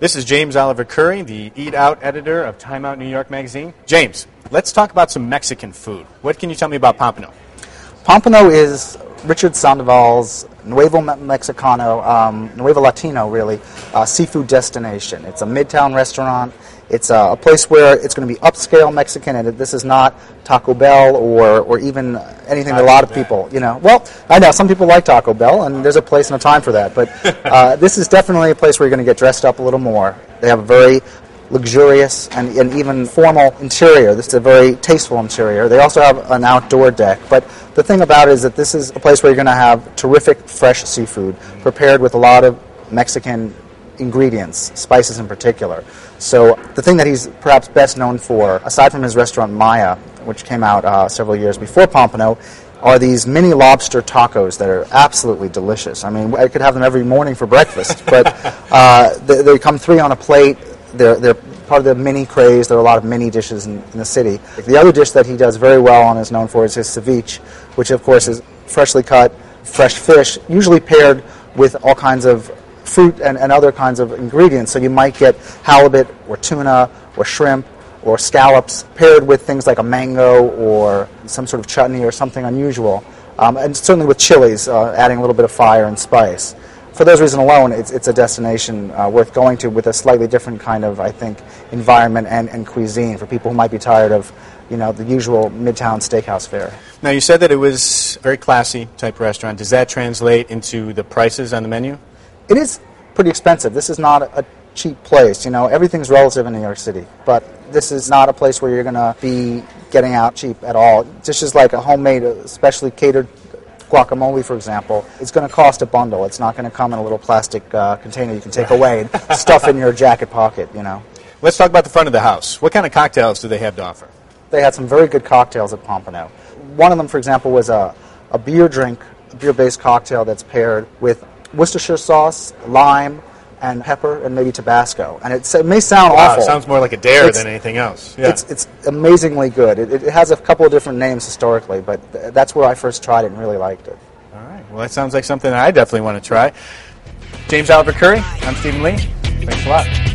This is James Oliver Curry, the Eat Out editor of Time Out New York magazine. James, let's talk about some Mexican food. What can you tell me about Pampano? Pampano is Richard Sandoval's Nuevo Mexicano, Nuevo Latino, really, seafood destination. It's a midtown restaurant. It's a place where it's going to be upscale Mexican, and this is not Taco Bell or even anything that a lot of people, Well, I know some people like Taco Bell, and there's a place and a time for that, but this is definitely a place where you're going to get dressed up a little more. They have a very luxurious and even formal interior. This is a very tasteful interior. They also have an outdoor deck, but the thing about it is that this is a place where you're going to have terrific fresh seafood prepared with a lot of Mexican ingredients, spices in particular. So the thing that he's perhaps best known for, aside from his restaurant Maya, which came out several years before Pampano, are these mini lobster tacos that are absolutely delicious. I mean, I could have them every morning for breakfast, but they come 3 on a plate. They're part of the mini craze. There are a lot of mini dishes in the city. The other dish that he does very well and is known for is his ceviche, which of course is freshly cut, fresh fish, usually paired with all kinds of fruit and other kinds of ingredients. So you might get halibut or tuna or shrimp or scallops paired with things like a mango or some sort of chutney or something unusual. And certainly with chilies, adding a little bit of fire and spice. For those reasons alone, it's a destination worth going to with a slightly different kind of, I think, environment and cuisine for people who might be tired of, the usual Midtown steakhouse fare. Now, you said that it was a very classy type restaurant. Does that translate into the prices on the menu? It is pretty expensive. This is not a cheap place. Everything's relative in New York City, but this is not a place where you're going to be getting out cheap at all. Dishes like a homemade, specially catered guacamole, for example, it's going to cost a bundle. It's not going to come in a little plastic container you can take away and stuff in your jacket pocket, Let's talk about the front of the house. What kind of cocktails do they have to offer? They had some very good cocktails at Pampano. One of them, for example, was a beer-based cocktail that's paired with Worcestershire sauce, lime, and pepper, and maybe Tabasco. And it may sound awful. It sounds more like a dare than anything else. Yeah. It's amazingly good. It has a couple of different names historically, but that's where I first tried it and really liked it. All right. Well, that sounds like something that I definitely want to try. James Oliver Curry, I'm Stephen Lee. Thanks a lot.